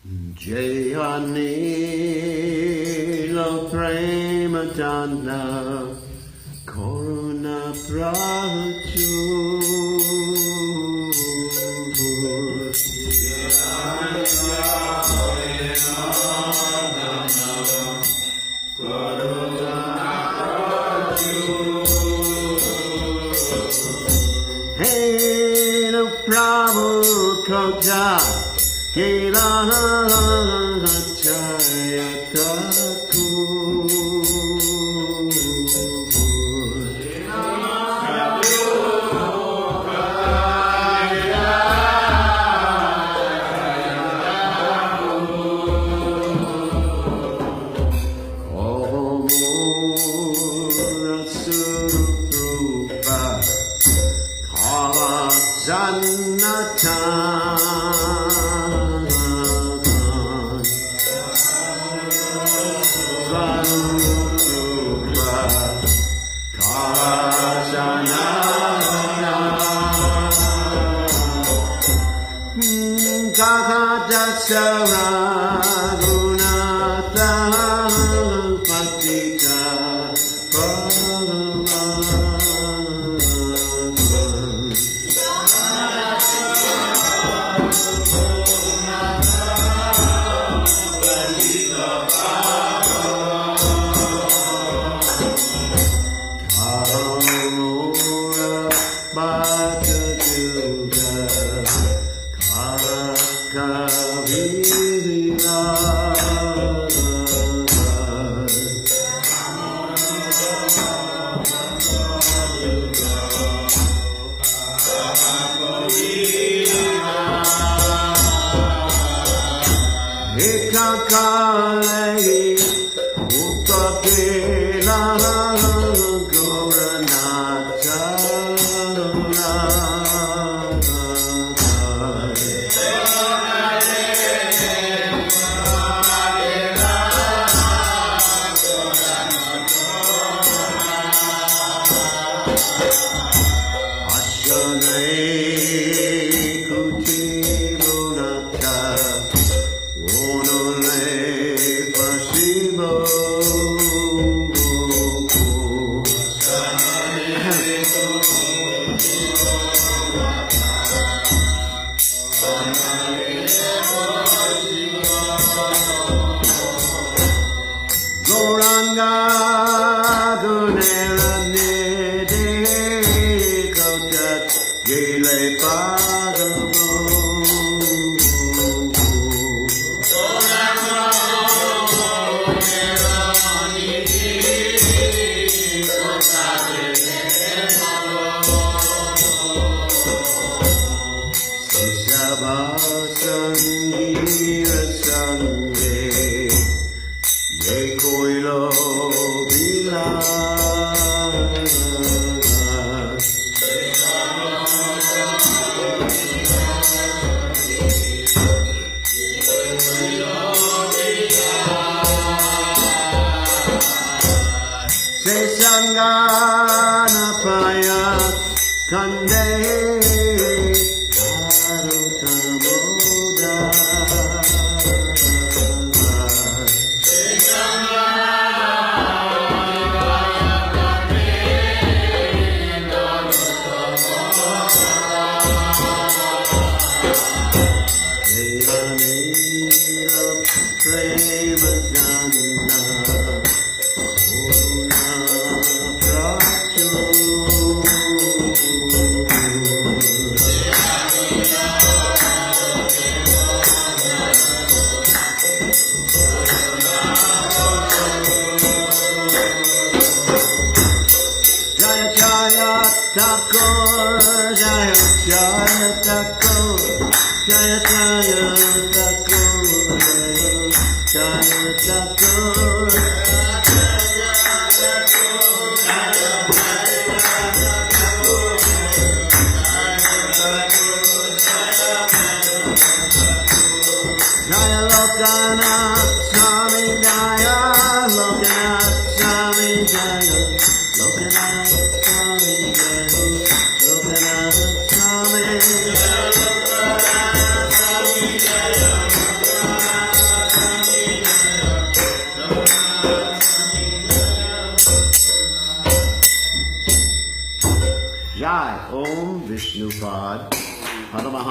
Jayanilo Prematanda Koruna Prachu Hey, no Prabhu Koja Kela Jaya Taku Lokanatha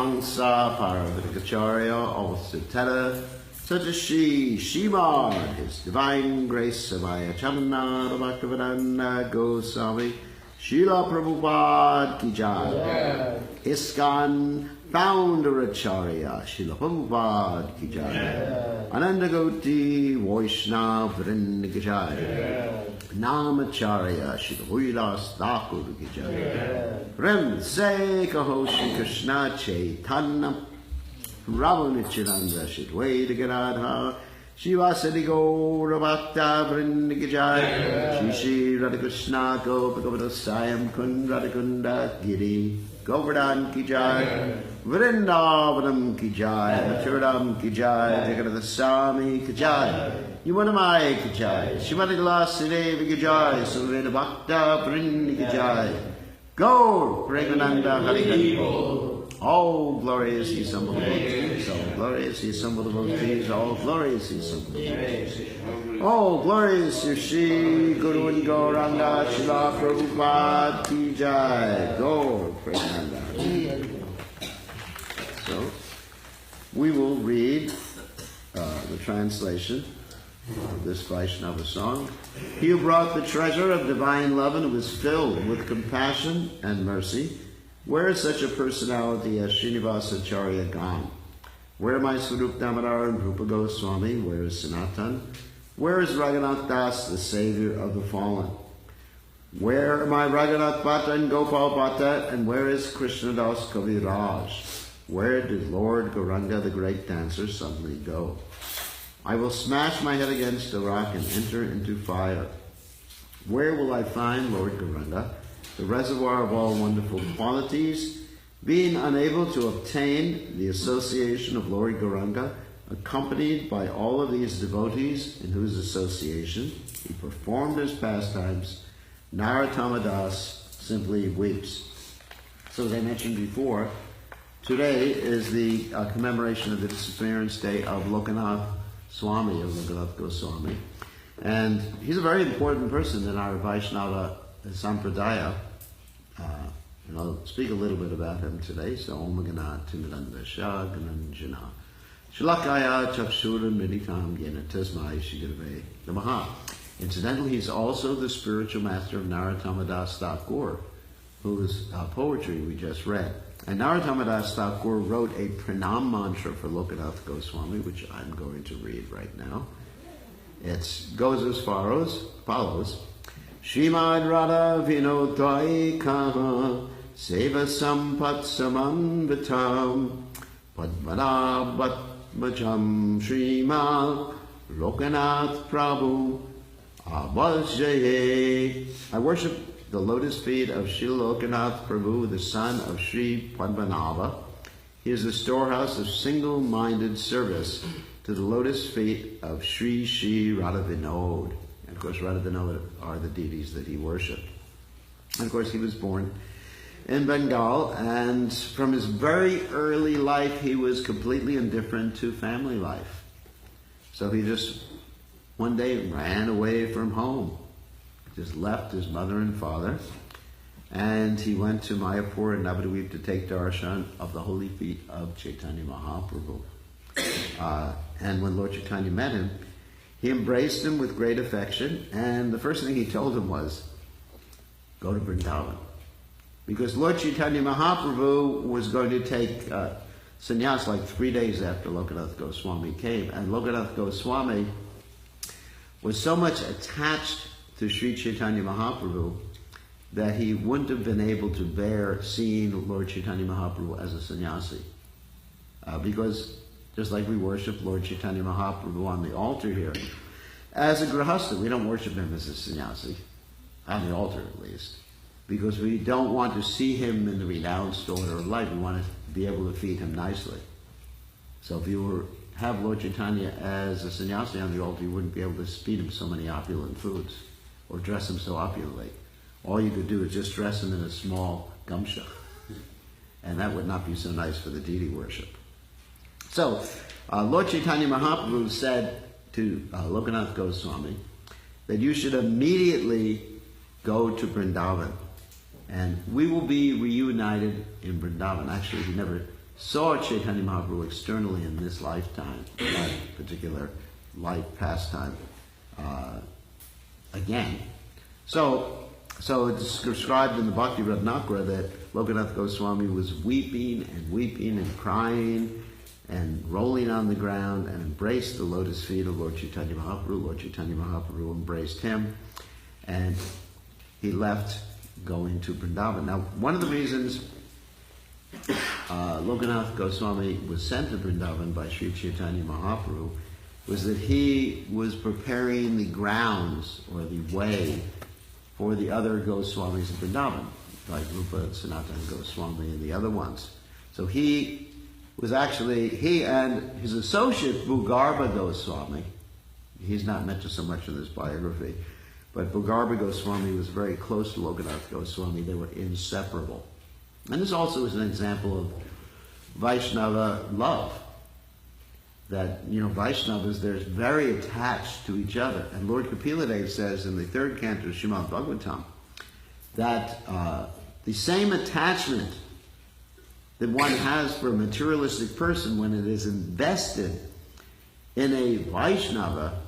Paramahamsa Paravatikacharya, also Teta, such as Shimad, His Divine Grace Savaya Chamanada Bhaktivedanta Goswami, Srila Prabhupada Ki Jai, ISKCON Founder Acharya, Srila Prabhupada Ki Jai, Ananda Goti Vaishnava Vrinda Ki Jai, Namacharya, Srila Haridas Thakur Ki Jai, Prem Se Kaho Shri Krishna Chaitanya Ramanityananda Shidwaita Gadadha Shivasadi Gaura Bhakta Vrinda Ki Jai, Shri Radha Krishna Gopakavata Sayam Kund Radha Kunda Giri Govardhan Ki Jai, Vrindavanam Ki Jai, Maturadam Ki Jai, Jagadada Swami Ki Jai, Yuvanamai Ki Jai, Shivani Glasidevi Ki Jai, Suveda Bhakta Vrinda Ki Jai, Gaur Pregananda Hari Hari. All glorious He Sambhava Devotees, all glorious He Sambhava Devotees, all glorious He Sambhava Devotees. All glorious Shri Guru and Gauranga Srila Prabhupada Ki Jai. Gaur Premananda. So, we will read the translation of this Vaishnava song. He who brought the treasure of divine love and was filled with compassion and mercy. Where is such a personality as Srinivasa Acharya gone? Where are my Swarup Damodar and Rupa Goswami? Where is Sanatan? Where is Raghunath Das, the savior of the fallen? Where are my Raghunath Bhatta and Gopal Bhatta? And where is Krishnadas Kaviraj? Where did Lord Gauranga, the great dancer, suddenly go? I will smash my head against a rock and enter into fire. Where will I find Lord Gauranga, the reservoir of all wonderful qualities? Being unable to obtain the association of Lord Gauranga, accompanied by all of these devotees in whose association he performed his pastimes, Narottama Das simply weeps. So as I mentioned before, today is the commemoration of the disappearance day of Lokanatha Swami, of Lokanatha Goswami. And he's a very important person in our Vaishnava Sampradaya. And I'll speak a little bit about him today. So, Om Gana Timidanda Shagananjana Shalakaya Chakshura Meditam Yena Tasmai Shigirve Namaha. Incidentally, he's also the spiritual master of Narottama Das Thakur, whose poetry we just read. And Narottama Das Thakur wrote a pranam mantra for Lokanatha Goswami, which I'm going to read right now. It goes as follows. Shrimad Radha Vinodai Kaha Seva Sampat Samanvitam Padmana Batmajam Shrima Lokanath Prabhu Avajjaye. I worship the lotus feet of Sri Lokanath Prabhu, the son of Sri Padmanabha. He is the storehouse of single-minded service to the lotus feet of Sri Sri Radha Vinod. And of course, Radha Vinod are the deities that he worshipped. And of course, he was born in Bengal, and from his very early life, he was completely indifferent to family life. So he just one day ran away from home, just left his mother and father, and he went to Mayapur and Navadvip to take darshan of the holy feet of Chaitanya Mahaprabhu. And when Lord Chaitanya met him, he embraced him with great affection, and the first thing he told him was, go to Vrindavan. Because Lord Chaitanya Mahaprabhu was going to take sannyas like 3 days after Lokanatha Goswami came, and Lokanatha Goswami was so much attached to Sri Chaitanya Mahaprabhu that he wouldn't have been able to bear seeing Lord Chaitanya Mahaprabhu as a sannyasi. Because just like we worship Lord Chaitanya Mahaprabhu on the altar here, as a grihastha, we don't worship him as a sannyasi, on the altar at least, because we don't want to see him in the renounced order of life. We want to be able to feed him nicely. So if you have Lord Chaitanya as a sannyasi on the altar, you wouldn't be able to feed him so many opulent foods or dress him so opulently. All you could do is just dress him in a small gamsha, and that would not be so nice for the deity worship. So, Lord Chaitanya Mahaprabhu said to Lokanatha Goswami that you should immediately go to Vrindavan, and we will be reunited in Vrindavan. Actually, he never saw Chaitanya Mahaprabhu externally in this lifetime, that particular life pastime, again. So it's described in the Bhakti Ratnakara that Lokanatha Goswami was weeping and crying and rolling on the ground and embraced the lotus feet of Lord Chaitanya Mahaprabhu. Lord Chaitanya Mahaprabhu embraced him, and he left going to Vrindavan. Now, one of the reasons Lokanatha Goswami was sent to Vrindavan by Sri Chaitanya Mahaprabhu was that he was preparing the grounds or the way for the other Goswamis of Vrindavan, like Rupa and Sanatana Goswami and the other ones. So he and his associate Bhugarbha Goswami, he's not mentioned so much in this biography, but Bhugarbha Goswami was very close to Lokanatha Goswami. They were inseparable. And this also is an example of Vaishnava love. That, Vaishnavas, they're very attached to each other. And Lord Kapiladev says in the third canto of Srimad Bhagavatam that the same attachment that one has for a materialistic person when it is invested in a Vaishnava,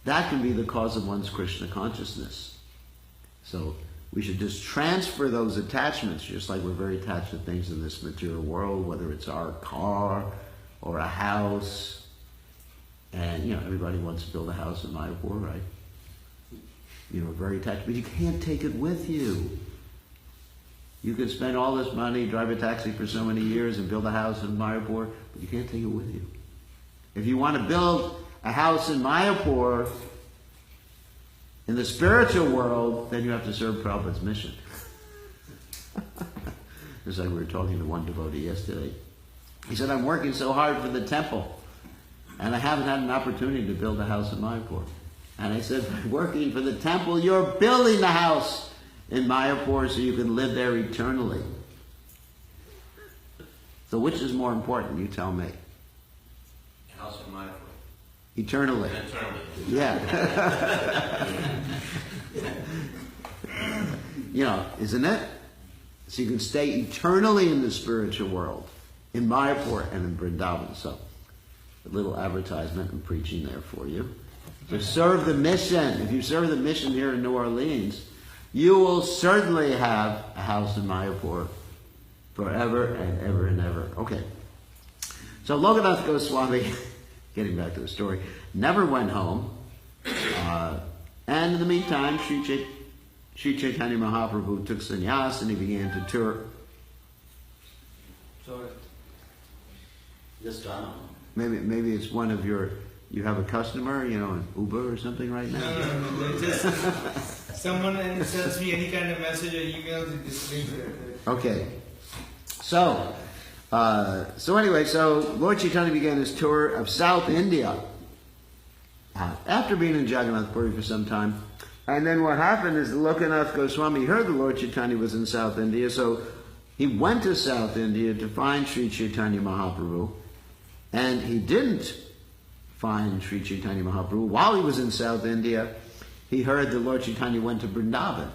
that can be the cause of one's Krishna consciousness. So we should just transfer those attachments, just like we're very attached to things in this material world, whether it's our car or a house. And, everybody wants to build a house in Mayapur, right? Very attached. But you can't take it with you. You could spend all this money, drive a taxi for so many years and build a house in Mayapur, but you can't take it with you. If you want to build a house in Mayapur, in the spiritual world, then you have to serve Prabhupada's mission. Just like we were talking to one devotee yesterday. He said, I'm working so hard for the temple, and I haven't had an opportunity to build a house in Mayapur. And I said, working for the temple, you're building the house in Mayapur so you can live there eternally. So which is more important, you tell me? House in Mayapur. Eternally. Eternally. Yeah. Isn't it? So you can stay eternally in the spiritual world, in Mayapur and in Vrindavan. So, a little advertisement and preaching there for you. So serve the mission. If you serve the mission here in New Orleans, you will certainly have a house in Mayapur forever and ever and ever. Okay. So Lokanatha Goswami, getting back to the story, never went home. And in the meantime, Sri Chaitanya Mahaprabhu took sannyas and he began to tour. Sorry. Just Maybe it's one of you have a customer, an Uber or something right now? No. Just someone sends me any kind of message or email. Okay. So anyway, Lord Chaitanya began his tour of South India after being in Jagannath Puri for some time. And then what happened is Lokanatha Goswami heard the Lord Chaitanya was in South India, so he went to South India to find Sri Chaitanya Mahaprabhu. And he didn't find Sri Chaitanya Mahaprabhu. While he was in South India, he heard the Lord Chaitanya went to Vrindavan.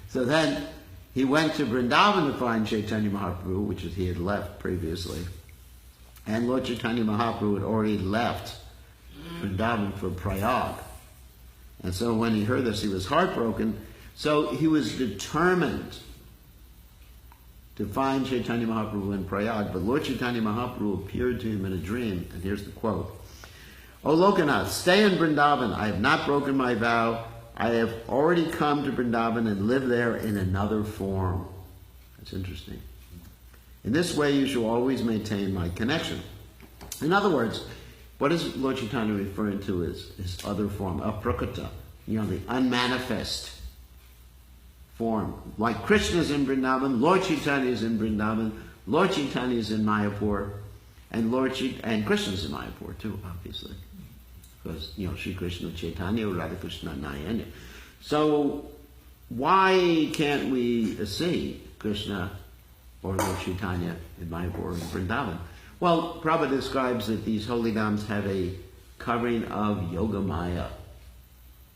So then he went to Vrindavan to find Chaitanya Mahaprabhu, which he had left previously. And Lord Chaitanya Mahaprabhu had already left Vrindavan for Prayag. And so when he heard this, he was heartbroken. So he was determined to find Chaitanya Mahaprabhu in Prayag. But Lord Chaitanya Mahaprabhu appeared to him in a dream. And here's the quote. O Lokanath, stay in Vrindavan. I have not broken my vow. I have already come to Vrindavan and live there in another form. That's interesting. In this way, you shall always maintain my connection. In other words, what is Lord Chaitanya referring to as his other form, aprakata, the unmanifest form. Like Krishna is in Vrindavan, Lord Chaitanya is in Vrindavan, Lord Chaitanya is in Mayapur, and Krishna is in Mayapur too, obviously. Because, Sri Krishna Chaitanya, Radha Krishna Nayanya. So, why can't we see Krishna or Lord Chaitanya in Mayapur and Vrindavan? Well, Prabhupada describes that these holy dhams have a covering of yoga maya.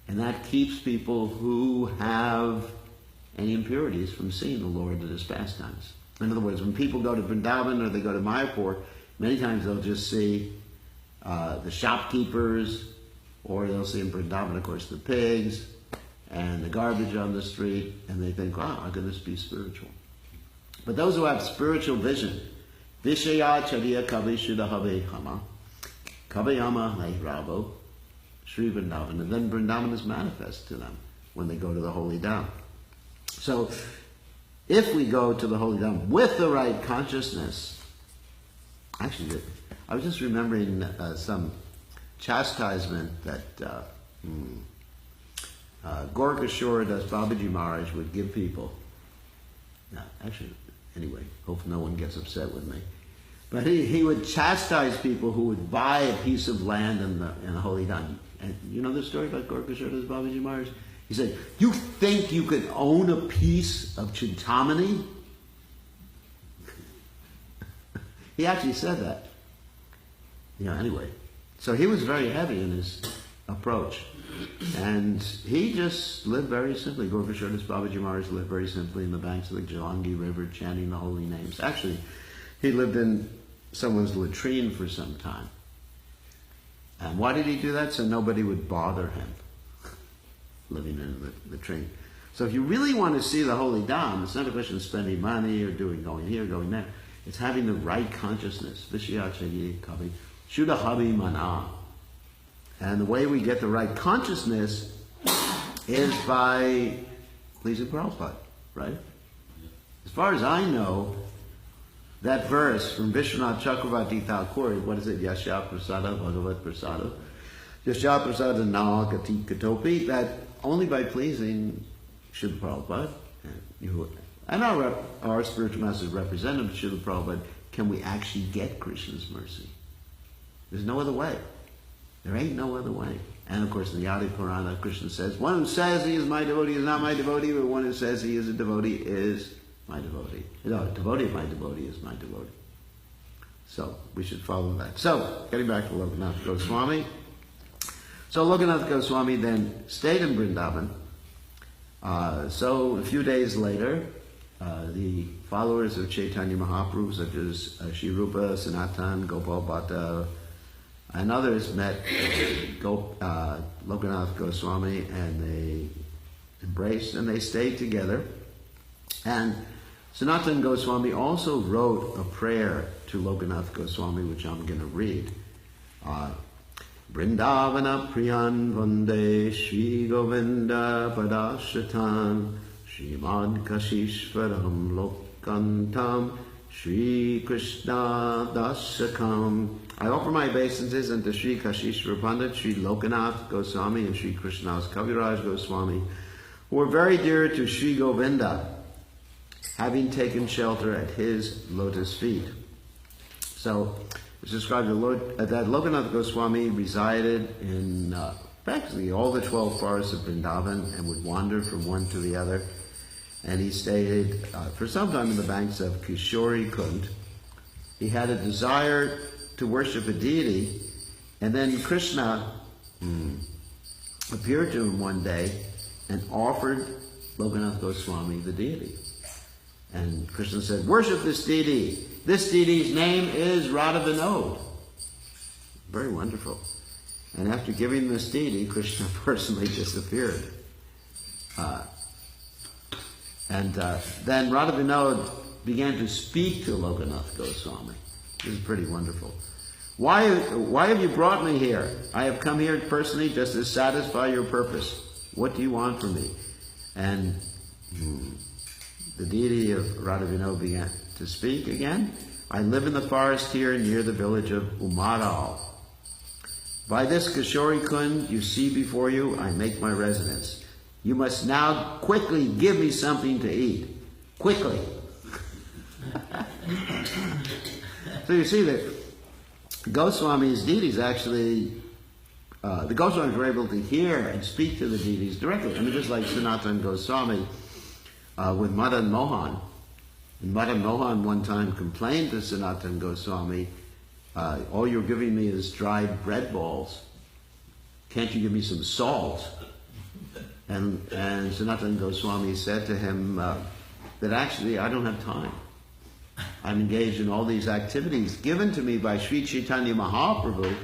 And that keeps people who have any impurities from seeing the Lord at his pastimes. In other words, when people go to Vrindavan or they go to Mayapur, many times they'll just see the shopkeepers, or they'll see in Vrindavan, of course, the pigs and the garbage on the street, and they think, wow, how can this be spiritual? But those who have spiritual vision, Vishaya Chariya Kavi Shudahave Hama, Kavayama Rabo, Sri Vrindavan, and then Vrindavan is manifest to them when they go to the Holy Dham. So, if we go to the Holy Dham with the right consciousness, actually, I was just remembering some chastisement that Gorkashore Das Babaji Maharaj would give people. No, actually, anyway, hope no one gets upset with me. But he would chastise people who would buy a piece of land in the Holy Dham. And you know the story about Gorkashore Das Babaji Maharaj? He said, you think you could own a piece of Chintamani? He actually said that. Anyway. So he was very heavy in his approach. And he just lived very simply. Gorkashore Das Babaji Maharaj lived very simply in the banks of the Jalangi River, chanting the holy names. Actually, he lived in someone's latrine for some time. And why did he do that? So nobody would bother him living in the latrine. So if you really want to see the Holy Dham, it's not a question of spending money or going here, going there. It's having the right consciousness. Vishyachayi Kavi Shudahavi Mana. And the way we get the right consciousness is by pleasing Prabhupada, right? As far as I know, that verse from Vishwanath Chakravarti Thakur, what is it? Yasya Prasada Bhagavat Prasada. Yasya Prasada Na Gati Katopi, that only by pleasing Srila Prabhupada and our spiritual masters representative Srila Prabhupada can we actually get Krishna's mercy. There's no other way. There ain't no other way. And of course in the Adi Purana, Krishna says, one who says he is my devotee is not my devotee, but one who says he is a devotee is my devotee. No, a devotee of my devotee is my devotee. So we should follow that. So, getting back to Lokanatha Goswami. So Lokanatha Goswami then stayed in Vrindavan. So a few days later, the followers of Chaitanya Mahaprabhu, such as Shri Rupa, Sanatan, Gopal Bhatta, and others met Lokanatha Goswami, and they embraced and they stayed together. And Sanatan Goswami also wrote a prayer to Lokanatha Goswami, which I'm going to read. Vrindavana Priyan Vande Shri Govinda Padashatan Srimad Kashishvaram Lokantam Shri Krishna Dasakam. I offer my obeisances unto Shri Kashishvara Pandit, Shri Lokanath Goswami, and Shri Krishnadas Kaviraj Goswami, who were very dear to Shri Govinda, having taken shelter at his lotus feet. So, it's described that Lokanatha Goswami resided in practically all the 12 forests of Vrindavan and would wander from one to the other. And he stayed for some time in the banks of Kishori Kund. He had a desire to worship a deity, and then Krishna appeared to him one day and offered Lokanatha Goswami the deity. And Krishna said, worship this deity. This deity's name is Radha Vinod. Very wonderful. And after giving this deity, Krishna personally disappeared. Then Radha Vinod began to speak to Lokanatha Goswami. This is pretty wonderful. Why have you brought me here? I have come here personally just to satisfy your purpose. What do you want from me? And the deity of Radha Vinod began to speak again. I live in the forest here near the village of Umaral. By this Kishori Kund you see before you, I make my residence. You must now quickly give me something to eat. Quickly. So you see that Goswami's deities actually, the Goswamis were able to hear and speak to the deities directly. I mean, just like Sanatan Goswami with Madan Mohan. And Madan Mohan one time complained to Sanatan Goswami, all you're giving me is dried bread balls. Can't you give me some salt? And Sanatan Goswami said to him that actually I don't have time. I'm engaged in all these activities given to me by Sri Chaitanya Mahaprabhu,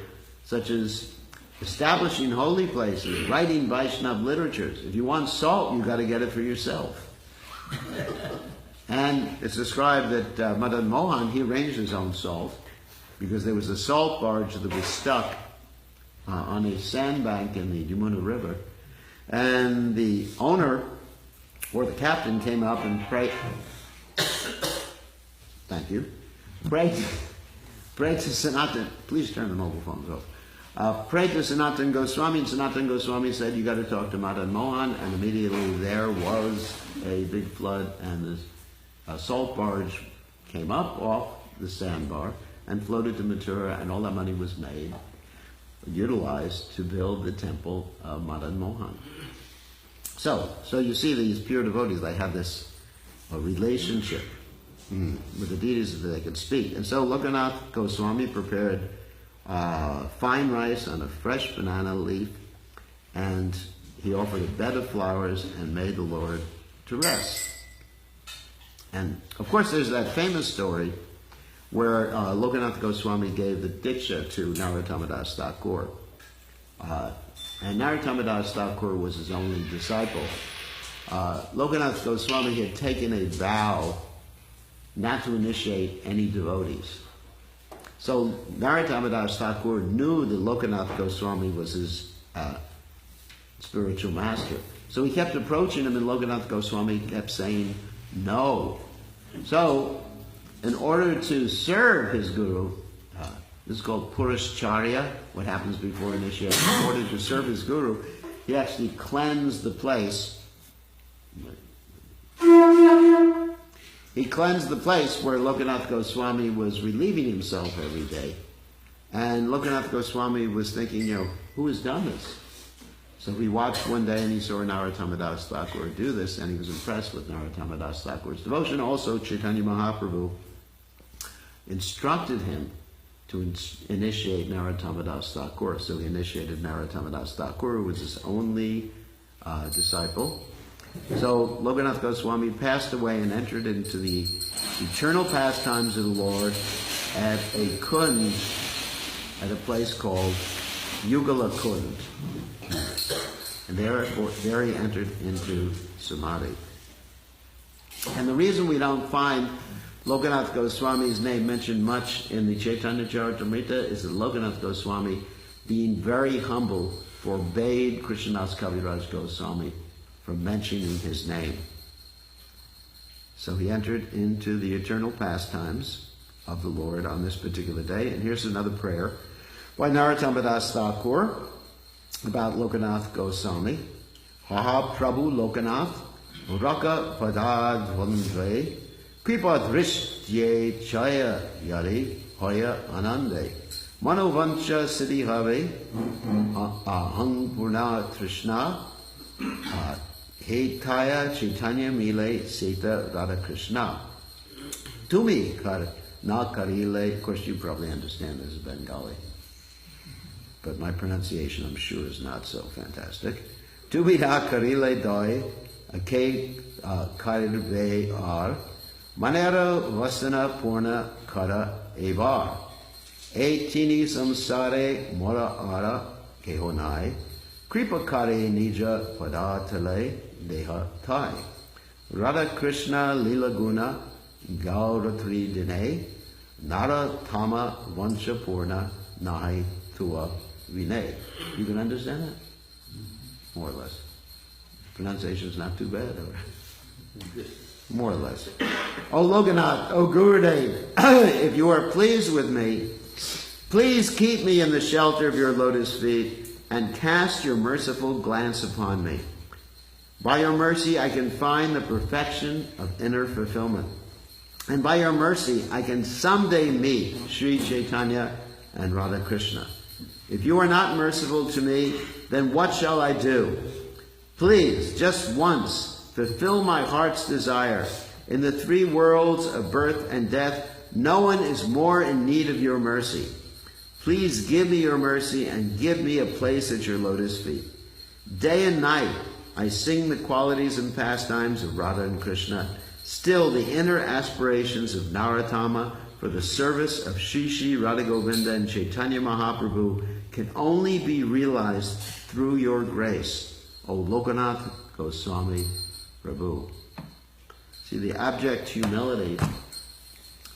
such as establishing holy places, writing Vaishnava literatures. If you want salt, you've got to get it for yourself. And it's described that Madan Mohan, he arranged his own salt because there was a salt barge that was stuck on a sandbank in the Yamuna River. And the owner, or the captain, came up and prayed. Thank you. Prayed to Sanatan. Please turn the mobile phones off. Prayed to Sanatan Goswami, and Sanatan Goswami said, you got to talk to Madan Mohan. And immediately there was a big flood, and the salt barge came up off the sandbar and floated to Mathura, and all that money was utilized to build the temple of Madan Mohan. So you see these pure devotees, they have this relationship with the deities that they could speak. And so Lokanatha Goswami prepared fine rice on a fresh banana leaf, and he offered a bed of flowers and made the Lord to rest. And of course there's that famous story where Lokanatha Goswami gave the Diksha to Narottama Das Thakur. And Narottama Das Thakur was his only disciple. Lokanatha Goswami had taken a vow not to initiate any devotees. So Narottama Das Thakur knew that Lokanatha Goswami was his spiritual master. So he kept approaching him, and Lokanatha Goswami kept saying no. So in order to serve his guru, this is called Purushcharya, what happens before initiation. In order to serve his guru, he actually cleansed the place. He cleansed the place where Lokanatha Goswami was relieving himself every day. And Lokanatha Goswami was thinking, who has done this? So he watched one day and he saw Narottama Das Thakur do this, and he was impressed with Narottama Das Thakur's devotion. Also, Chaitanya Mahaprabhu instructed him to initiate Narottama Das Thakur. So he initiated Narottama Das Thakur, who was his only disciple. So Lokanatha Goswami passed away and entered into the eternal pastimes of the Lord at a kunj, at a place called Yugala Kund. And there he entered into Samadhi. And the reason we don't find Lokanatha Goswami's name mentioned much in the Chaitanya Charitamrita is that Lokanatha Goswami, being very humble, forbade Krishnadas Kaviraj Goswami from mentioning his name. So he entered into the eternal pastimes of the Lord on this particular day. And here's another prayer by Narottama Das Thakur about Lokanatha Goswami. Ha Prabhu Lokanath Raka Padadvandre Kripa Drishtye Chaya Yari Hoya Anande Manovancha Siddhi Have Ahang Purna Trishna Hetaya Chaitanya Mile Sita Radha Krishna Tumi Kar Na Karile. Of course you probably understand this is Bengali, but my pronunciation I'm sure is not so fantastic. Tumi Na Karile Doi Ake Karirve Ar Manera Vasana Purna Kara Evar E Tini Samsare Mora Ara Kehonai Kripa Kare Nija Padatale Deha Thai Radha Krishna Lila Guna Gauratri Dine Nara Tama Vansha Purna Nahi Tua Vinay. You can understand that? More or less. Pronunciation is not too bad, or more or less. Oh Lokanath, oh Gurudev, if you are pleased with me, please keep me in the shelter of your lotus feet and cast your merciful glance upon me. By your mercy I can find the perfection of inner fulfillment. And by your mercy I can someday meet Sri Chaitanya and Radha Krishna. If you are not merciful to me, then what shall I do? Please, just once, fulfill my heart's desire. In the three worlds of birth and death, no one is more in need of your mercy. Please give me your mercy and give me a place at your lotus feet. Day and night I sing the qualities and pastimes of Radha and Krishna, Still, the inner aspirations of Narottama for the service of Shri Shri Radha Govinda and Chaitanya Mahaprabhu can only be realized through your grace, O Lokanatha Goswami Prabhu. See, the abject humility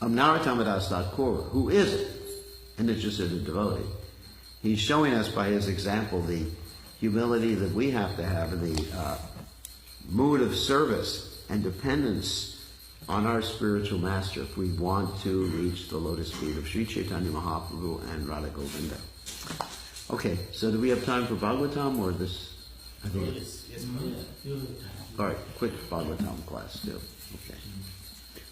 of Narottama Das Thakur, who is an interested devotee. He's showing us by his example the humility that we have to have in the mood of service and dependence on our spiritual master if we want to reach the lotus feet of Sri Chaitanya Mahaprabhu and Radha Govinda. Okay, so do we have time for Bhagavatam or this? I think Yes, all right, quick Bhagavatam class too. Okay.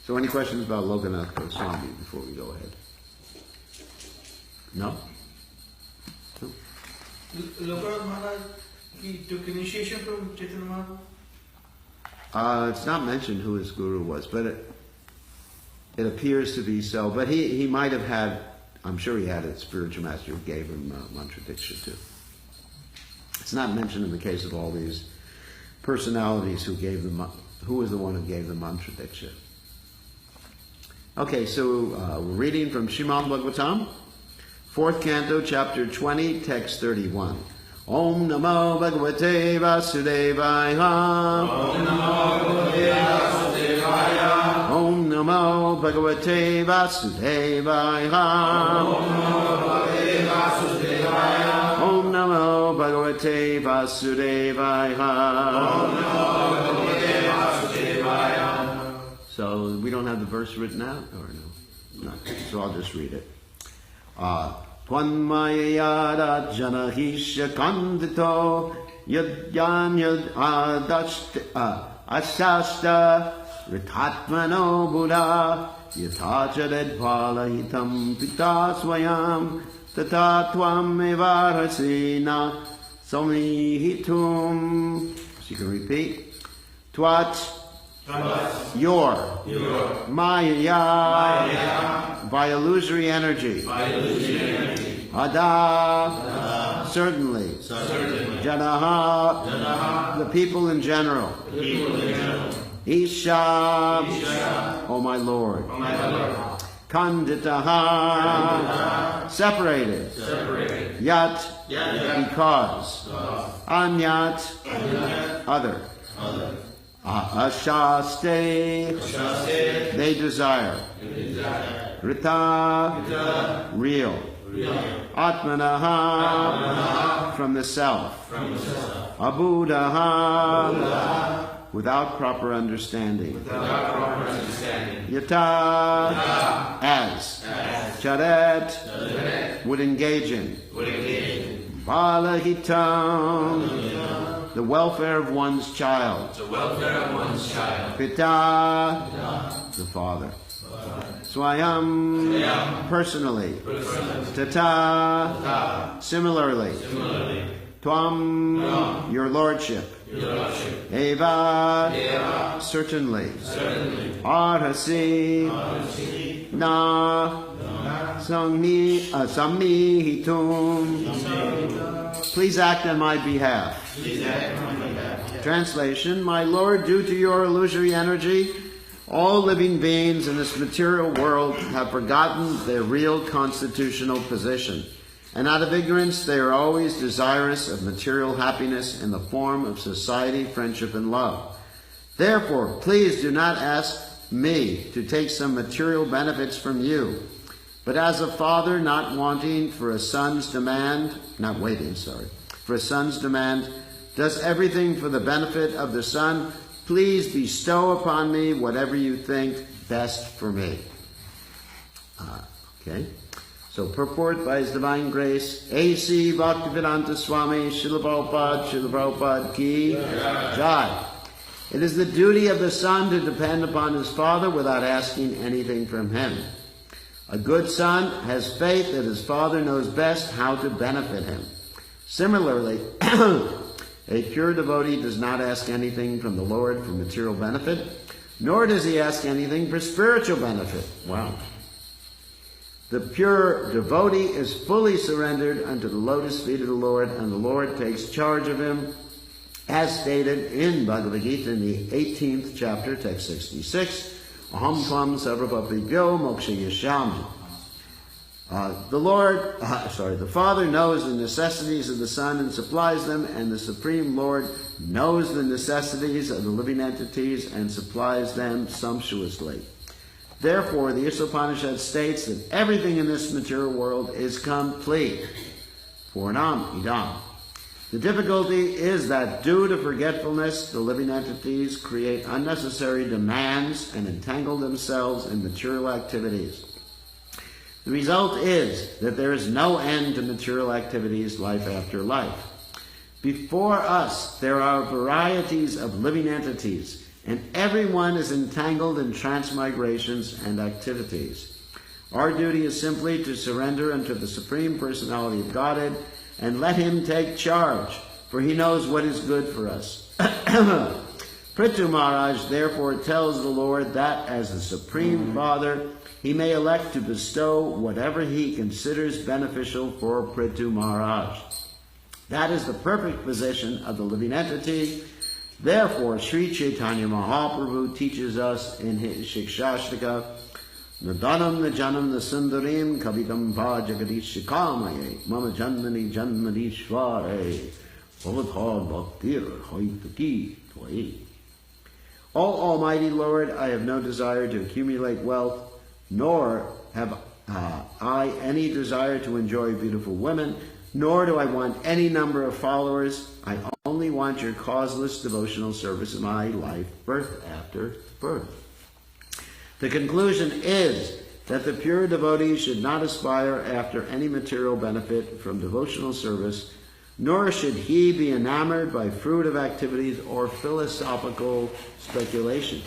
So any questions about Lokanatha Goswami before we go ahead? No? No? Lokanatha Maharaj, he took initiation from Chaitanya Mahaprabhu? It's not mentioned who his guru was, but it appears to be so. But he might have had, I'm sure he had a spiritual master who gave him mantra diksha too. It's not mentioned in the case of all these personalities who was the one who gave the mantra diksha. Okay, so we're reading from Srimad Bhagavatam, 4th canto, chapter 20, text 31. Om Namo Bhagavate Vasudevaya. Om Namo Bhagavate Vasudevaya. Om Namo Bhagavate Vasudevaya. Om Namo Bhagavate Vasudevaya. So we don't have the verse written out, or no? No. So I'll just read it. Tvanmayayada janahishya kandito yadyan yad asashta ritatmano buddha yatachadedvala hitam pita swayam tatatvam evarasena samihitum. So you can repeat. Twat, your Maya, by illusory energy. Ada, certainly. Janaha, the people in general. Isha, O my Lord. Kanditaha, separated. Yat, because. Anyat, other. Ashaste, they desire. Rita, real. Atmanaha, from the self. Abudaha, without proper understanding. Yata, as. Charet, would engage in. Balahitam, the welfare of one's child. Pita, the father. Swayam, personally. Tata, similarly. Tvam, your lordship. Eva, certainly. Arhasi, na, sammihitum, please act on my behalf. Translation, my Lord, due to your illusory energy, all living beings in this material world have forgotten their real constitutional position, and out of ignorance they are always desirous of material happiness in the form of society, friendship, and love. Therefore, please do not ask me to take some material benefits from you, but as a father not waiting for a son's demand, does everything for the benefit of the son, please bestow upon me whatever you think best for me. Okay. So purport by His Divine Grace, A.C. Bhaktivedanta Swami, Srila Prabhupada Ki Jai. It is the duty of the son to depend upon his father without asking anything from him. A good son has faith that his father knows best how to benefit him. Similarly, a pure devotee does not ask anything from the Lord for material benefit, nor does he ask anything for spiritual benefit. Wow. The pure devotee is fully surrendered unto the lotus feet of the Lord, and the Lord takes charge of him As stated in Bhagavad Gita in the 18th chapter, text 66, Aham tvam sarvapapibhyo moksha yashyami. The Father knows the necessities of the Son and supplies them, and the Supreme Lord knows the necessities of the living entities and supplies them sumptuously. Therefore, the Upanishad states that everything in this material world is complete. Purnam idam. The difficulty is that due to forgetfulness, the living entities create unnecessary demands and entangle themselves in material activities. The result is that there is no end to material activities life after life. Before us, there are varieties of living entities, and everyone is entangled in transmigrations and activities. Our duty is simply to surrender unto the Supreme Personality of Godhead and let Him take charge, for He knows what is good for us. Prithu Maharaj therefore tells the Lord that as the Supreme Father, He may elect to bestow whatever He considers beneficial for Prithu Maharaj. That is the perfect position of the living entity. Therefore, Sri Chaitanya Mahaprabhu teaches us in his Shikshashtaka, Nadanam Najanam Nasundarim Kavitam Va Jagadishikamaye Mama Janmani Janmadishvare Bhavatha Bhaktir Haitaki Tvai. O Almighty Lord, I have no desire to accumulate wealth, nor have I any desire to enjoy beautiful women, nor do I want any number of followers. I only want your causeless devotional service in my life, birth after birth. The conclusion is that the pure devotee should not aspire after any material benefit from devotional service, nor should he be enamored by fruitive activities or philosophical speculation.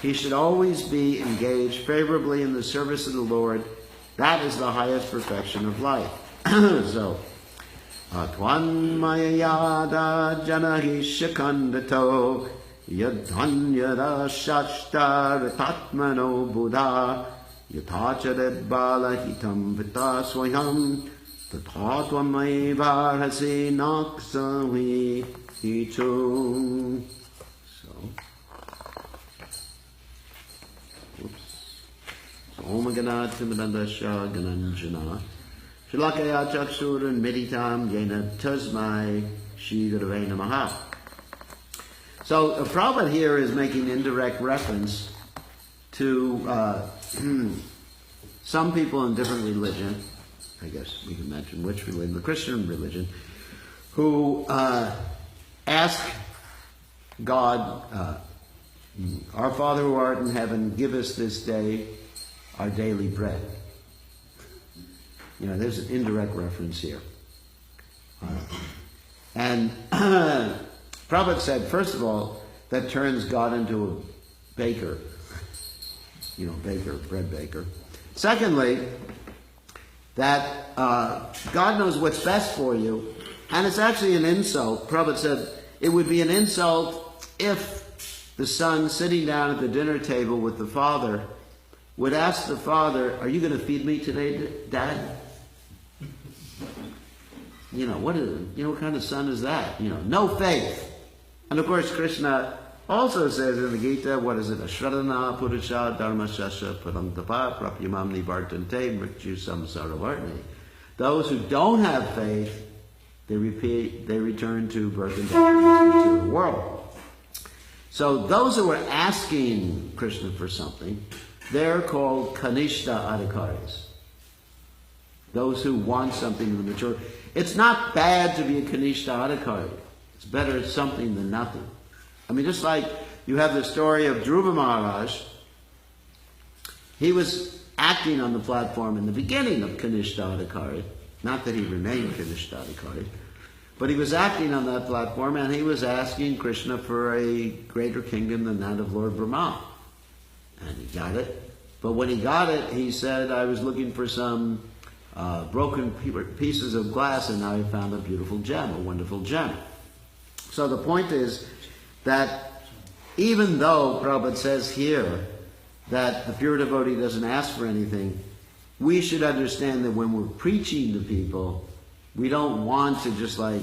He should always be engaged favorably in the service of the Lord. That is the highest perfection of life. So, Atvan mayayada janahi shikandato yadhanyada shashtar tatmano buddha yathacharet bala hitam vita swayam tathatvam varhasi naksavi hitu. Om Ganat Timidandasha Gananjana Shilakaya Chaksuran Meditam Yena Tasmai Shri Gurave Namaha. So Prabhupada here is making indirect reference to some people in different religion, I guess we can mention which religion, the Christian religion, who ask God, our Father who art in heaven, give us this day our daily bread. You know, there's an indirect reference here. And Prabhupada said, first of all, that turns God into a baker. You know, baker, bread baker. Secondly, that God knows what's best for you. And it's actually an insult. Prabhupada said, it would be an insult if the son sitting down at the dinner table with the father would ask the father, are you going to feed me today, Dad? You know, what kind of son is that? You know, no faith. And of course, Krishna also says in the Gita, what is it? Ashradana Purusha Dharma Shasha Parantapa Prapyamamni Vartante Mrityu Samsaravartane. Those who don't have faith, they return to birth and death into the world. So those who are asking Krishna for something, they're called Kanishta Adhikaris. Those who want something in the mature. It's not bad to be a Kanishta Adhikari. It's better something than nothing. I mean, just like you have the story of Dhruva Maharaj. He was acting on the platform in the beginning of Kanishta Adhikari. Not that he remained Kanishta Adhikari. But he was acting on that platform and he was asking Krishna for a greater kingdom than that of Lord Brahma. And he got it. But when he got it, he said, I was looking for some broken pieces of glass and now I found a beautiful gem, a wonderful gem. So the point is that even though Prabhupada says here that the pure devotee doesn't ask for anything, we should understand that when we're preaching to people, we don't want to just like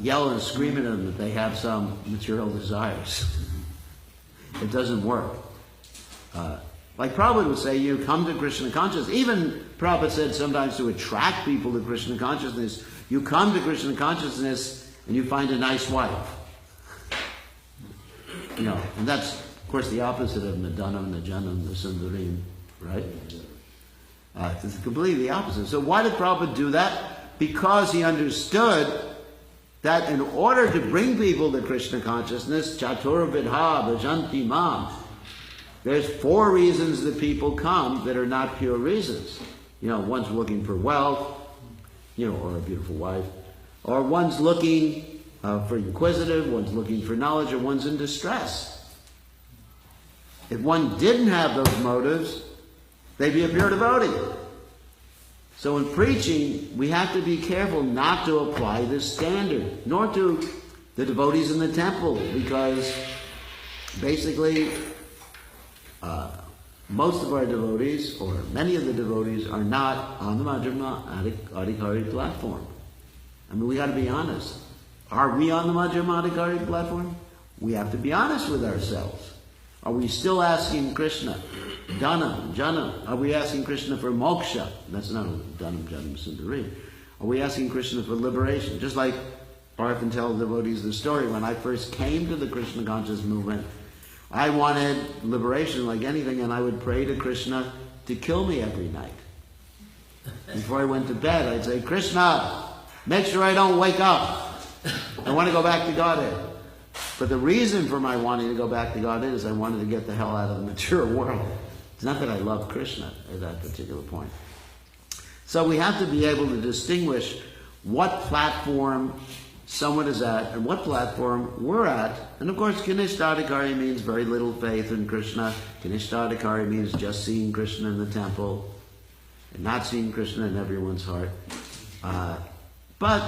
yell and scream at them that they have some material desires. It doesn't work. Like Prabhupada would say, you come to Krishna consciousness. Even Prabhupada said sometimes to attract people to Krishna consciousness, you come to Krishna consciousness and you find a nice wife. And that's, of course, the opposite of Nadanam, Najanam, Nasundarim, right? It's completely the opposite. So why did Prabhupada do that? Because he understood that in order to bring people to Krishna consciousness, Chatura Vidha Bhajanti Mam, there's 4 reasons that people come that are not pure reasons. One's looking for wealth, or a beautiful wife, or one's looking for inquisitive, one's looking for knowledge, or one's in distress. If one didn't have those motives, they'd be a pure devotee. So in preaching, we have to be careful not to apply this standard, nor to the devotees in the temple, because basically most of our devotees, or many of the devotees, are not on the Madhyama Adhikari platform. I mean, we got to be honest. Are we on the Madhyama Adhikari platform? We have to be honest with ourselves. Are we still asking Krishna, Dhanam, Janam? Are we asking Krishna for moksha? That's not Dhanam, Janam, Sundari. Are we asking Krishna for liberation? Just like I often tell devotees the story, when I first came to the Krishna conscious movement, I wanted liberation like anything, and I would pray to Krishna to kill me every night. Before I went to bed, I'd say, Krishna, make sure I don't wake up. I want to go back to Godhead. But the reason for my wanting to go back to Godhead is I wanted to get the hell out of the material world. It's not that I love Krishna at that particular point. So we have to be able to distinguish what platform someone is at and what platform we're at. And of course, Kanishthadikari means very little faith in Krishna. Kanishthadikari means just seeing Krishna in the temple and not seeing Krishna in everyone's heart. But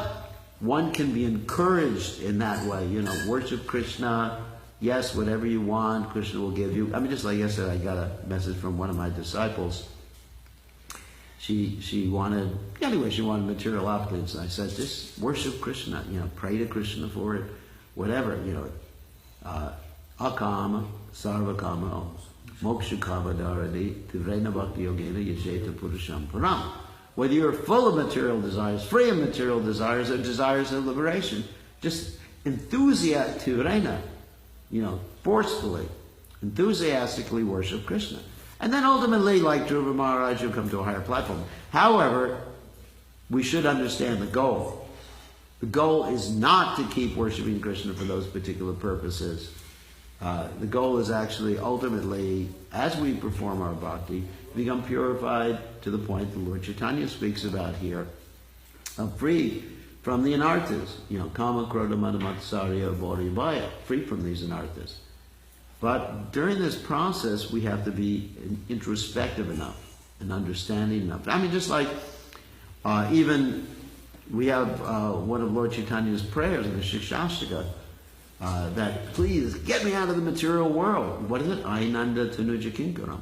one can be encouraged in that way. Worship Krishna. Yes, whatever you want, Krishna will give you. I mean, just like yesterday, I got a message from one of my disciples. She wanted material opulence. And I said, just worship Krishna, pray to Krishna for it, whatever, akama, sarvakama, moksha kama dharani, tivrena bhakti yogena yajeta purusham param. Whether you're full of material desires, free of material desires, or desires of liberation, just forcefully, enthusiastically worship Krishna. And then ultimately, like Dhruva Maharaj, you'll come to a higher platform. However, we should understand the goal. The goal is not to keep worshiping Krishna for those particular purposes. The goal is actually, ultimately, as we perform our bhakti, become purified to the point the Lord Chaitanya speaks about here, free from the anarthas, kama, krodha, mada, matsarya, bodhibhaya, free from these anarthas. But during this process, we have to be introspective enough and understanding enough. I mean, just like even we have one of Lord Chaitanya's prayers in the Shikshashtaka, that please get me out of the material world. What is it? Ainanda tanuja kinkaram.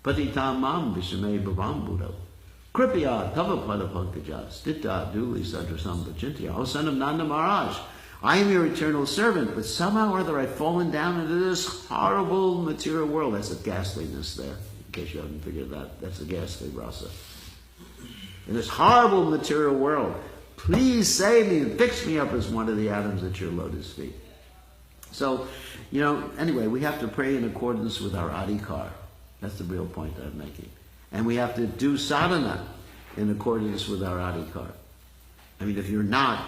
Patitam mam vishame bhavam buddha. Kripya tava pada pankaja. Stita duli sadrasam vachintya. O son of Nanda Maharaj, I am your eternal servant, but somehow or other I've fallen down into this horrible material world. That's the ghastliness there, in case you haven't figured that. That's the ghastly rasa. In this horrible material world, please save me and fix me up as one of the atoms at your lotus feet. So, anyway, we have to pray in accordance with our adhikar. That's the real point I'm making. And we have to do sadhana in accordance with our adhikar. I mean, if you're not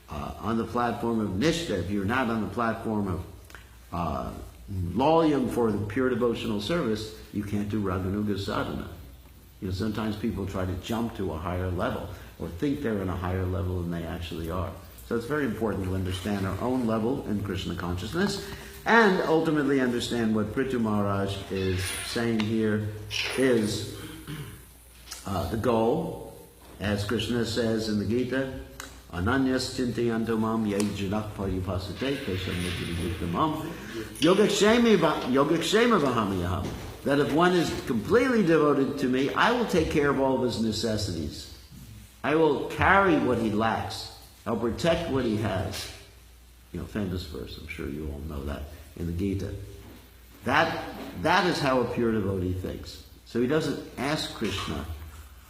on the platform of nishtha, if you're not on the platform of loyum for the pure devotional service, you can't do raganuga sadhana. Sometimes people try to jump to a higher level or think they're in a higher level than they actually are. So it's very important to understand our own level in Krishna consciousness and ultimately understand what Prithu Maharaj is saying here is the goal. As Krishna says in the Gita, Ananyas chintayanto mam yai janak paripasate kesham nityaniktamam yogakshema vahamiyaham. That if one is completely devoted to me, I will take care of all of his necessities. I will carry what he lacks. I'll protect what he has. Famous verse, I'm sure you all know that, in the Gita. That is how a pure devotee thinks. So he doesn't ask Krishna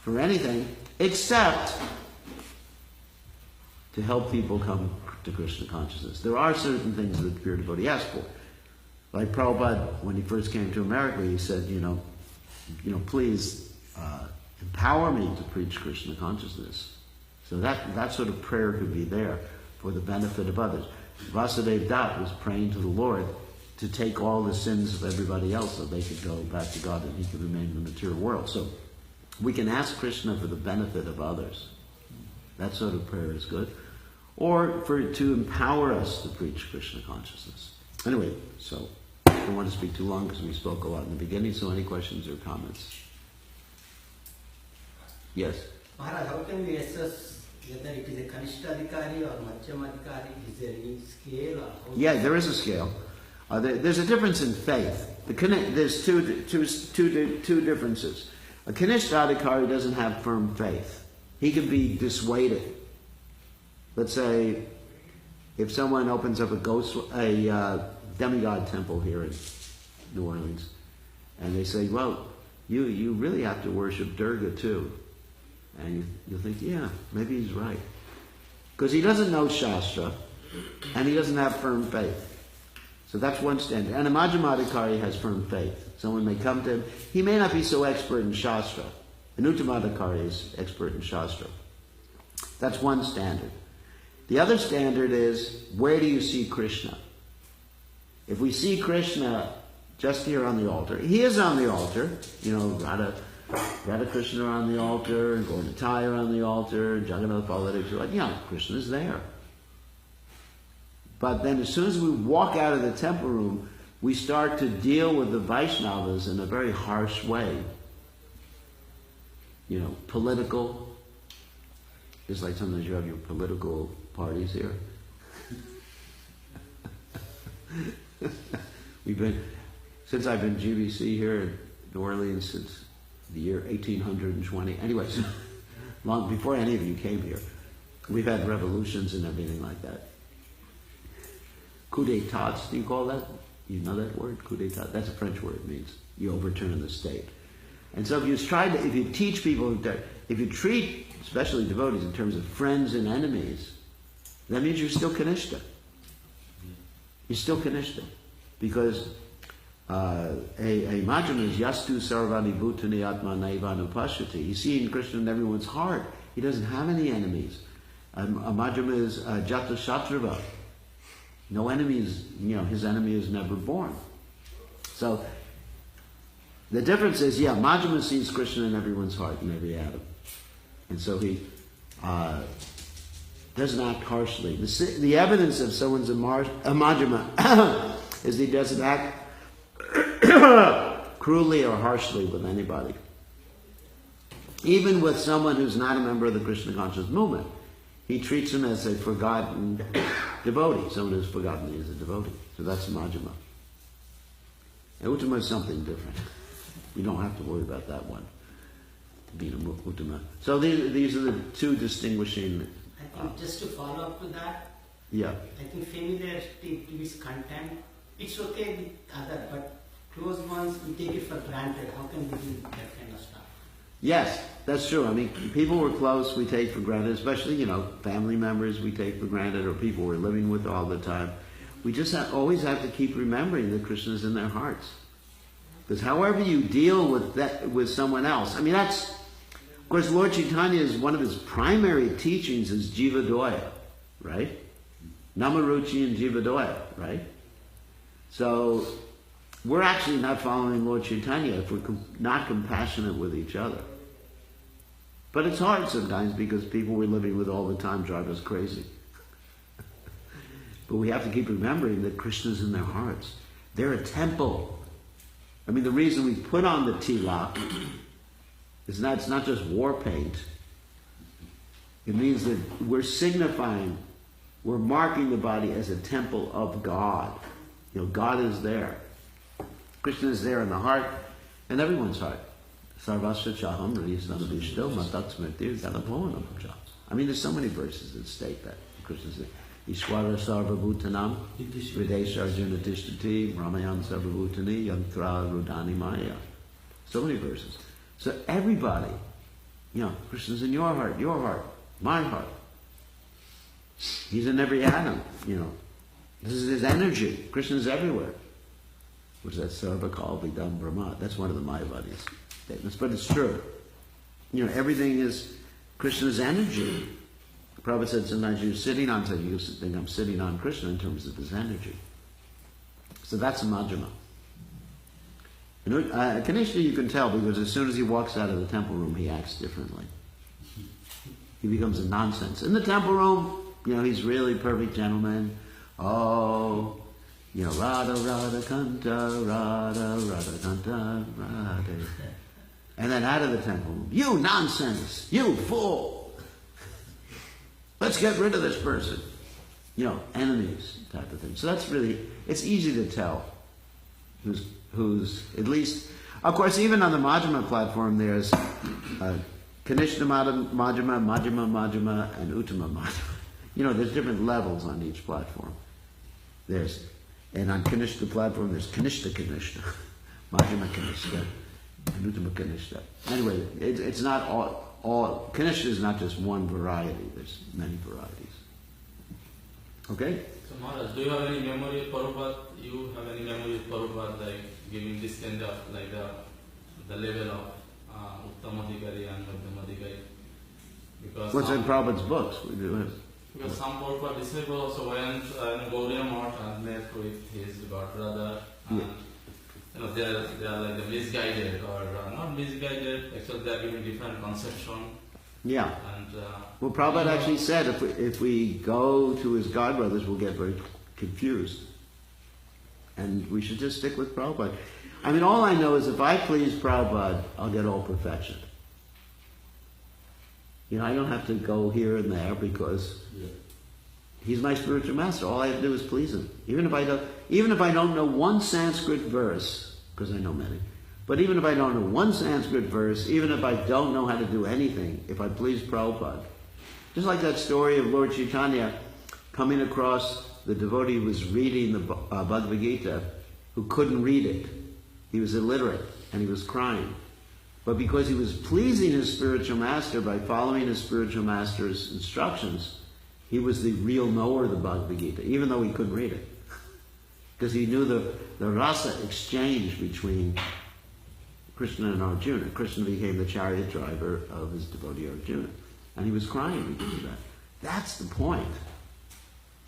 for anything except to help people come to Krishna consciousness. There are certain things that a pure devotee asks for. Like Prabhupada, when he first came to America, he said, please empower me to preach Krishna consciousness. So that sort of prayer could be there for the benefit of others. Vasudeva Dutt was praying to the Lord to take all the sins of everybody else so they could go back to God and he could remain in the material world. So we can ask Krishna for the benefit of others. That sort of prayer is good. Or to empower us to preach Krishna consciousness. Anyway, so I don't want to speak too long because we spoke a lot in the beginning, so any questions or comments? Yes? Maharaj, how can we assess whether it is a Kanishta Adhikari or Madhyama Adhikari? Is there any scale? Yeah, there is a scale. There's a difference in faith. There's two differences. A Kanishta Adhikari doesn't have firm faith. He can be dissuaded. Let's say if someone opens up a demigod temple here in New Orleans, and they say, well, you really have to worship Durga too. And you'll think, yeah, maybe he's right. Because he doesn't know Shastra, and he doesn't have firm faith. So that's one standard. And a Madhyamadikari has firm faith. Someone may come to him. He may not be so expert in Shastra. An Uttamadikari is expert in Shastra. That's one standard. The other standard is, where do you see Krishna? If we see Krishna just here on the altar, he is on the altar. Radha Krishna are on the altar, and Gaurnitai are on the altar, Jagannath Baladev, Krishna is there. But then as soon as we walk out of the temple room, we start to deal with the Vaishnavas in a very harsh way. Political. It's like sometimes you have your political parties here. Since I've been GBC here in New Orleans since the year 1820. Anyways, long before any of you came here, we've had revolutions and everything like that. Coup d'états, do you call that? You know that word, coup d'état? That's a French word. It means you overturn the state. And so if you teach people, if you treat especially devotees in terms of friends and enemies, that means you're still Kanishta. You're still Kanishta. Because a Madhyama is Yastu Sarvani Bhutani Atma Naivanu Pashyati. You see in Krishna in everyone's heart. He doesn't have any enemies. A Madhyama is Jata Shatrava. No enemies, his enemy is never born. So, the difference is, Madhyama sees Krishna in everyone's heart, in every atom. And so he doesn't act harshly. The evidence of someone's a Madhyama is he doesn't act cruelly or harshly with anybody. Even with someone who's not a member of the Krishna conscious movement, he treats him as a forgotten devotee. Someone who's forgotten he is a devotee. So that's Madhyama. And Uttama is something different. You don't have to worry about that one, being a Uttama. So these are the two distinguishing... I think just to follow up to that, I think familiarity to his content, it's okay with other, but close ones, we take it for granted. How can we do that kind of stuff? Yes, that's true. I mean, people we're close, we take for granted, especially, family members we take for granted, or people we're living with all the time. We just always have to keep remembering that Krishna is in their hearts. Because however you deal with someone else, that's, of course, Lord Chaitanya's, one of his primary teachings is Jivadoya, right? Namaruchi and Jivadoya, right? So, we're actually not following Lord Chaitanya if we're not compassionate with each other. But it's hard sometimes because people we're living with all the time drive us crazy. But we have to keep remembering that Krishna's in their hearts. They're a temple. The reason we put on the tilak is it's not just war paint. It means that we're signifying, we're marking the body as a temple of God. God is there. Krishna is there in the heart, and everyone's heart. Sarvasya chaham riyasnana vishto matak smirtir galabhonam cha. There's so many verses that state that. Krishna says, Ishwara Sarvabhutanam, Hridesha Arjuna Tishtati, Ramayam Sarvabhutani, Yantra Rudani Maya. So many verses. So everybody, Krishna's in your heart, my heart. He's in every atom, This is his energy. Krishna's everywhere. Which is that Sarva Kalvidam Brahma. That's one of the Mayavadi's statements, but it's true. Everything is Krishna's energy. Prabhupada said sometimes you're sitting on something, you used to think I'm sitting on Krishna in terms of his energy. So that's a Majjhima. Kanishta you can tell because as soon as he walks out of the temple room, he acts differently. He becomes a nonsense. In the temple room, he's really a perfect gentleman. Oh, Radha, Radha, Kanta, Radha, Radha, Kanta, Radha. And then out of the temple room, you nonsense, you fool. Let's get rid of this person. Enemies type of thing. So that's really, it's easy to tell who's at least, of course, even on the Majjhima platform, there's Kanishta Majjhima, Majjhima Majjhima, and Uttama Majjhima. There's different levels on each platform. And on Kanishta platform, there's Kanishta, Majjhima Kanishta, and Uttama Kanishta. Anyway, it's not all Kanishta is not just one variety. There's many varieties. Okay? So Maharaj, do you have any memory of Prabhupada? You have any memory of Prabhupada, like giving this kind of, like the level of Uttamadhikari and Madhyamadhikari? Because what's in Prabhupada's books? We do it. Because some Prabhupada disciples also went in Gauriya Math and met with his godbrother. And, they are like the misguided or not misguided. Actually, they are giving different conception. Yeah. And well, Prabhupada actually said if we go to his godbrothers, we'll get very confused. And we should just stick with Prabhupada. I mean, all I know is if I please Prabhupada, I'll get all perfection. I don't have to go here and there because he's my spiritual master. All I have to do is please him. Even if I don't know one Sanskrit verse, because I know many, but even if I don't know one Sanskrit verse, even if I don't know how to do anything, if I please Prabhupada. Just like that story of Lord Chaitanya coming across the devotee who was reading the Bhagavad Gita, who couldn't read it. He was illiterate, and he was crying. But because he was pleasing his spiritual master by following his spiritual master's instructions, he was the real knower of the Bhagavad Gita, even though he couldn't read it. Because he knew the rasa exchange between Krishna and Arjuna. Krishna became the chariot driver of his devotee Arjuna. And he was crying because of that. That's the point.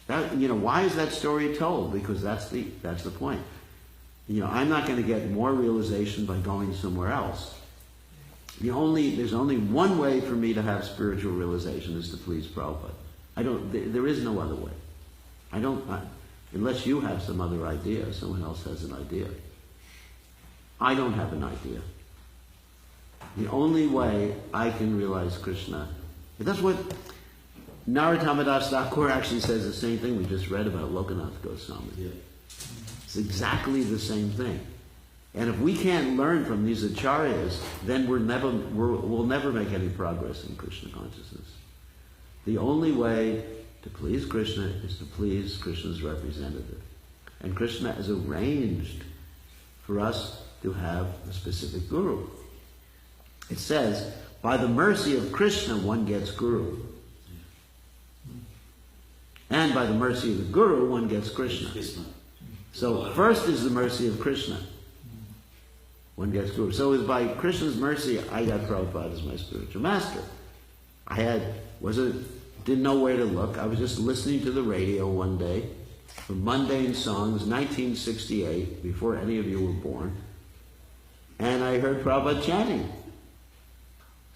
Why is that story told? Because that's the point. I'm not going to get more realization by going somewhere else. There's only one way for me to have spiritual realization is to please Prabhupada. There is no other way. Unless you have some other idea, someone else has an idea. I don't have an idea. The only way I can realize Krishna, that's what Narottama Das Thakur actually says the same thing we just read about Lokanatha Goswami. Yeah. It's exactly the same thing. And if we can't learn from these acharyas, then we'll never make any progress in Krishna consciousness. The only way to please Krishna is to please Krishna's representative. And Krishna has arranged for us to have a specific guru. It says, by the mercy of Krishna, one gets guru. And by the mercy of the guru, one gets Krishna. So first is the mercy of Krishna. One gets guru. So it was by Krishna's mercy I got Prabhupada as my spiritual master. Didn't know where to look. I was just listening to the radio one day from mundane songs, 1968, before any of you were born. And I heard Prabhupada chanting.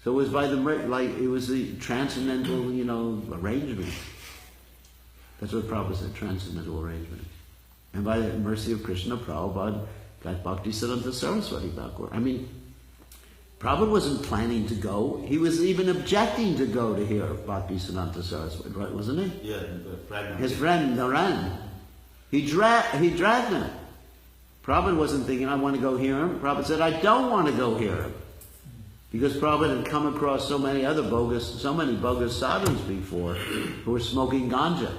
So it was the transcendental, arrangement. That's what Prabhupada said, transcendental arrangement. And by the mercy of Krishna, Prabhupada got Bhaktisiddhanta Saraswati Thakur. Prabhupada wasn't planning to go. He was even objecting to go to hear Bhaktisiddhanta Saraswati, right, wasn't he? Yeah, his friend Naran. He dragged him. Prabhupada wasn't thinking, I want to go hear him. Prabhupada said, I don't want to go hear him. Because Prabhupada had come across so many bogus sadhus before who were smoking ganja.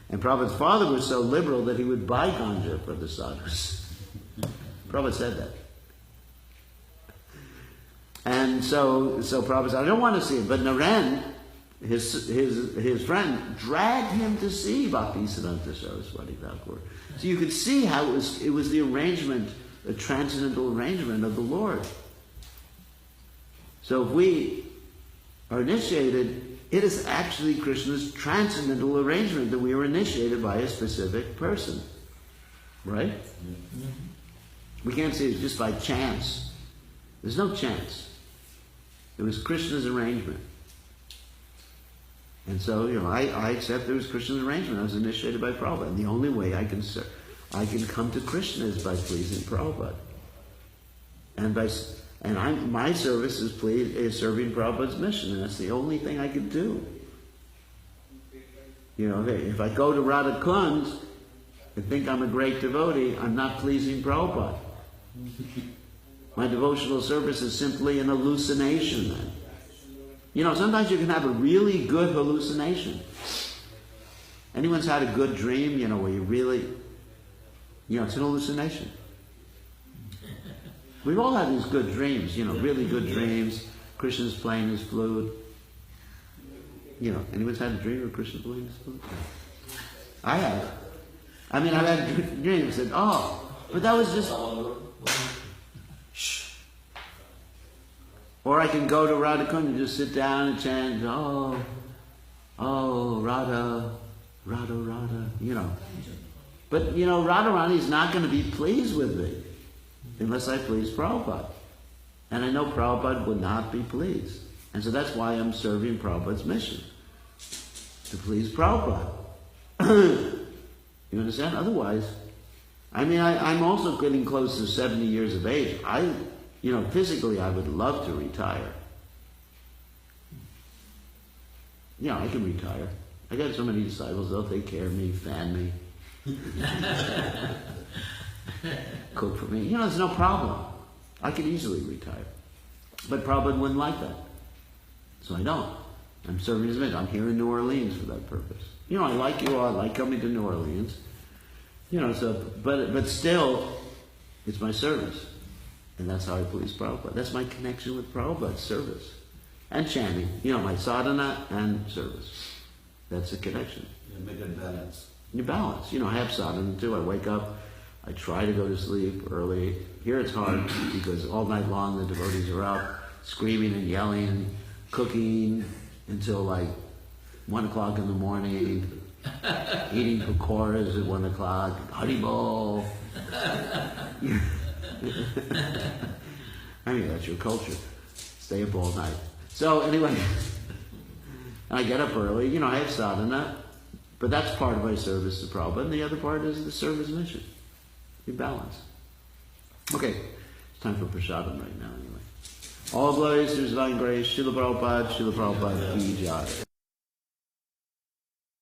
And Prabhupada's father was so liberal that he would buy ganja for the sadhus. Prabhupada said that. And so Prabhupada said, I don't want to see it. But Naren, his friend, dragged him to see Bhaktisiddhanta Saraswati Thakur. So you could see how it was the arrangement, the transcendental arrangement of the Lord. So if we are initiated, it is actually Krishna's transcendental arrangement that we are initiated by a specific person. Right? Mm-hmm. We can't say it's just by chance. There's no chance. It was Krishna's arrangement. And so, I accept it was Krishna's arrangement. I was initiated by Prabhupada. And the only way I can come to Krishna is by pleasing Prabhupada. And my service is serving Prabhupada's mission, and that's the only thing I can do. If I go to Radha Kund and think I'm a great devotee, I'm not pleasing Prabhupada. My devotional service is simply an hallucination then. Sometimes you can have a really good hallucination. Anyone's had a good dream, where you really, it's an hallucination. We've all had these good dreams, really good dreams. Krishna's playing his flute. Anyone's had a dream of Krishna playing his flute? I have. I've had dreams that, but that was just... Shh. Or I can go to Radha Kund and just sit down and chant, Radha, Radha, Radha, But, Radharani's not going to be pleased with me unless I please Prabhupada. And I know Prabhupada would not be pleased. And so that's why I'm serving Prabhupada's mission. To please Prabhupada. You understand? Otherwise, I'm also getting close to 70 years of age. Physically I would love to retire. I can retire. I got so many disciples, they'll take care of me, fan me. Cook for me. There's no problem. I could easily retire. But Prabhupada wouldn't like that. So I don't. I'm serving his mission. I'm here in New Orleans for that purpose. I like you all. I like coming to New Orleans. But still, it's my service. And that's how I please Prabhupada. That's my connection with Prabhupada's service. And chanting. My sadhana and service. That's a connection. Make it balance. You balance. I have sadhana too. I wake up. I try to go to sleep early. Here it's hard because all night long the devotees are up screaming and yelling, cooking until 1 o'clock in the morning, eating pakoras at 1 o'clock, Haribol. That's your culture. Stay up all night. So anyway, I get up early. I have sadhana, but that's part of my service to Prabhupada, and the other part is the service mission. You balance. Okay, it's time for prasadam right now anyway. All glories to His divine grace, Srila Prabhupada, Ki Jai.